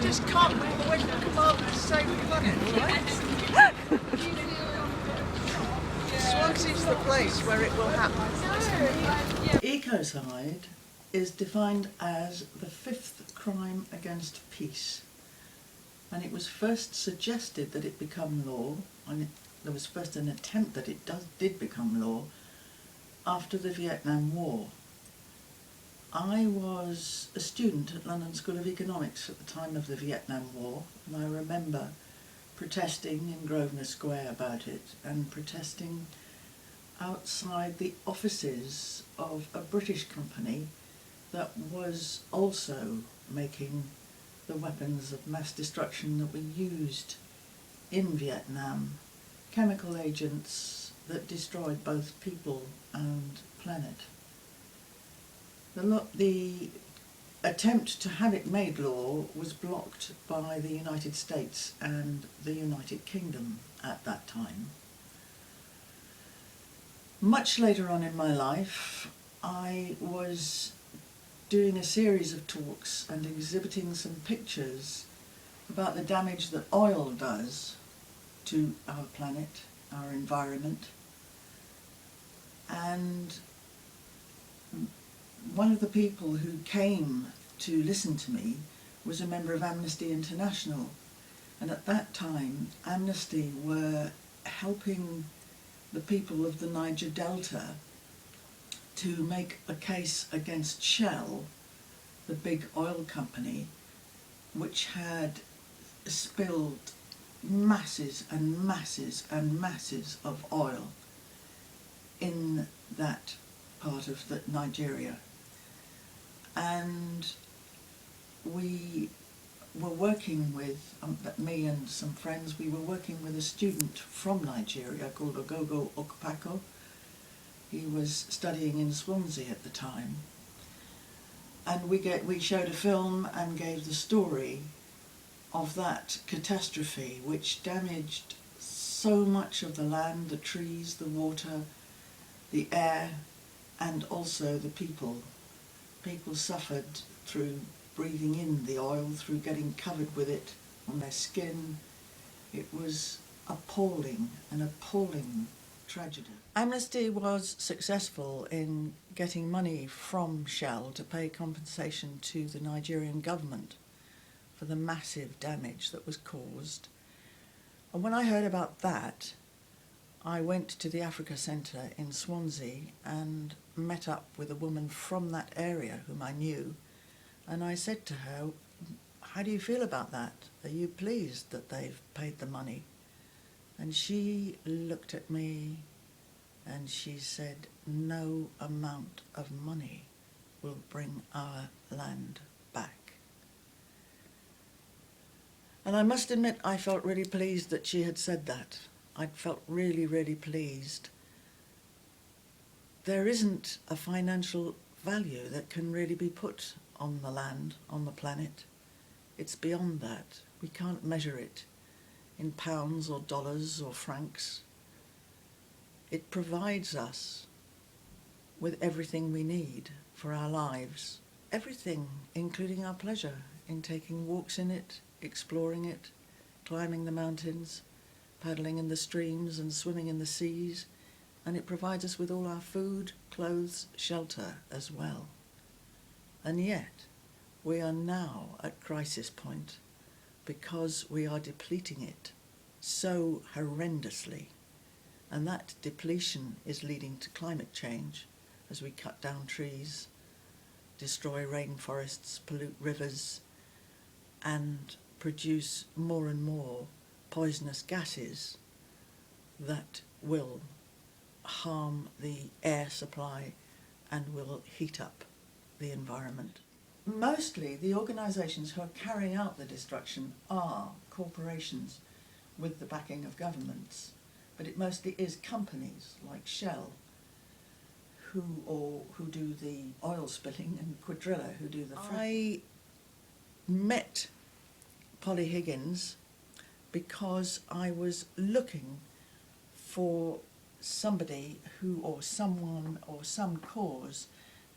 just can't move away from the command to save the planet, right? Swansea's the place where it will happen. Ecocide is defined as the 5th crime against peace, and it was first suggested that it become law, and there was first an attempt that it did become law after the Vietnam War. I was a student at London School of Economics at the time of the Vietnam War, and I remember protesting in Grosvenor Square about it, and protesting outside the offices of a British company that was also making the weapons of mass destruction that were used in Vietnam, chemical agents that destroyed both people and planet. The attempt to have it made law was blocked by the United States and the United Kingdom at that time. Much later on in my life, I was doing a series of talks and exhibiting some pictures about the damage that oil does to our planet, our environment. And one of the people who came to listen to me was a member of Amnesty International. And at that time, Amnesty were helping the people of the Niger Delta to make a case against Shell, the big oil company, which had spilled masses and masses and masses of oil in that part of Nigeria. And we were working with, me and some friends, we were working with a student from Nigeria called Ogogo Okpako. He was studying in Swansea at the time. And we showed a film and gave the story of that catastrophe which damaged so much of the land, the trees, the water, the air, and also the people. People suffered through breathing in the oil, through getting covered with it on their skin. It was appalling, an appalling tragedy. Amnesty was successful in getting money from Shell to pay compensation to the Nigerian government for the massive damage that was caused. And when I heard about that, I went to the Africa Centre in Swansea and met up with a woman from that area whom I knew, and I said to her, "How do you feel about that? Are you pleased that they've paid the money?" And she looked at me and she said, "No amount of money will bring our land back." And I must admit I felt really pleased that she had said that. I felt really, really pleased. There isn't a financial value that can really be put on the land, on the planet. It's beyond that. We can't measure it in pounds or dollars or francs. It provides us with everything we need for our lives. Everything, including our pleasure in taking walks in it, exploring it, climbing the mountains, paddling in the streams and swimming in the seas, and it provides us with all our food, clothes, shelter as well. And yet, we are now at crisis point because we are depleting it so horrendously. And that depletion is leading to climate change as we cut down trees, destroy rainforests, pollute rivers, and produce more and more poisonous gases that will harm the air supply and will heat up the environment. Mostly the organisations who are carrying out the destruction are corporations with the backing of governments, but it mostly is companies like Shell who do the oil spilling, and Quadrilla who do the fracking. I met Polly Higgins because I was looking for somebody or someone or some cause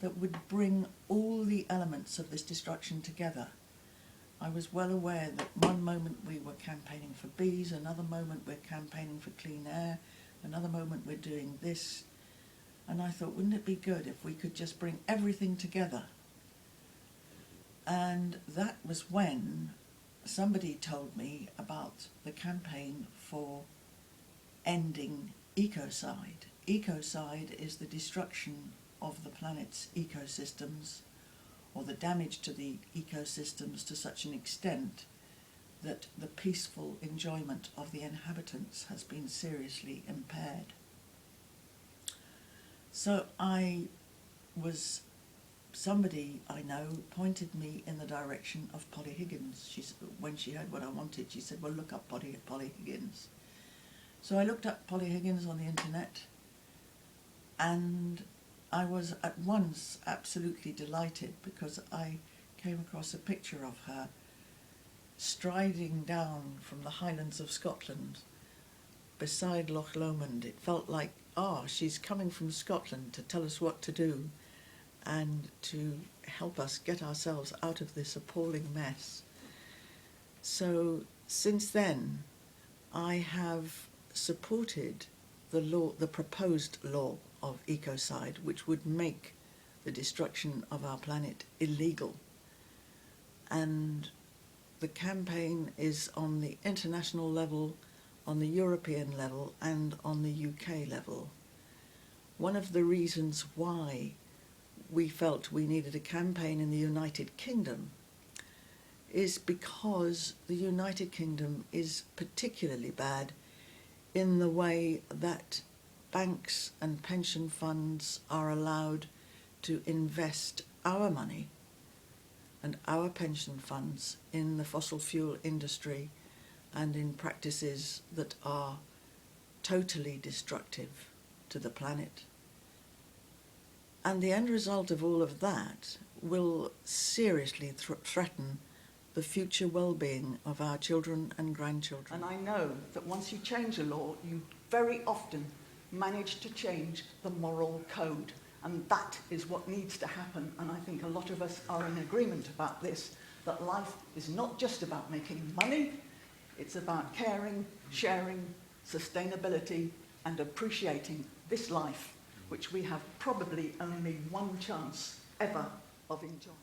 that would bring all the elements of this destruction together. I was well aware that one moment we were campaigning for bees, another moment we're campaigning for clean air, another moment we're doing this. And I thought, wouldn't it be good if we could just bring everything together? And that was when somebody told me about the campaign for ending ecocide. Ecocide is the destruction of the planet's ecosystems, or the damage to the ecosystems to such an extent that the peaceful enjoyment of the inhabitants has been seriously impaired. So somebody I know pointed me in the direction of Polly Higgins. When she heard what I wanted, she said, well, look up Polly Higgins. So I looked up Polly Higgins on the internet, and I was at once absolutely delighted because I came across a picture of her striding down from the Highlands of Scotland beside Loch Lomond. It felt like, she's coming from Scotland to tell us what to do and to help us get ourselves out of this appalling mess. So since then, I have supported the proposed law of ecocide, which would make the destruction of our planet illegal. And the campaign is on the international level, on the European level, and on the UK level. One of the reasons why we felt we needed a campaign in the United Kingdom is because the United Kingdom is particularly bad in the way that banks and pension funds are allowed to invest our money and our pension funds in the fossil fuel industry and in practices that are totally destructive to the planet. And the end result of all of that will seriously threaten the future well-being of our children and grandchildren. And I know that once you change a law, you very often manage to change the moral code. And that is what needs to happen. And I think a lot of us are in agreement about this, that life is not just about making money, it's about caring, sharing, sustainability, and appreciating this life, which we have probably only one chance ever of enjoying.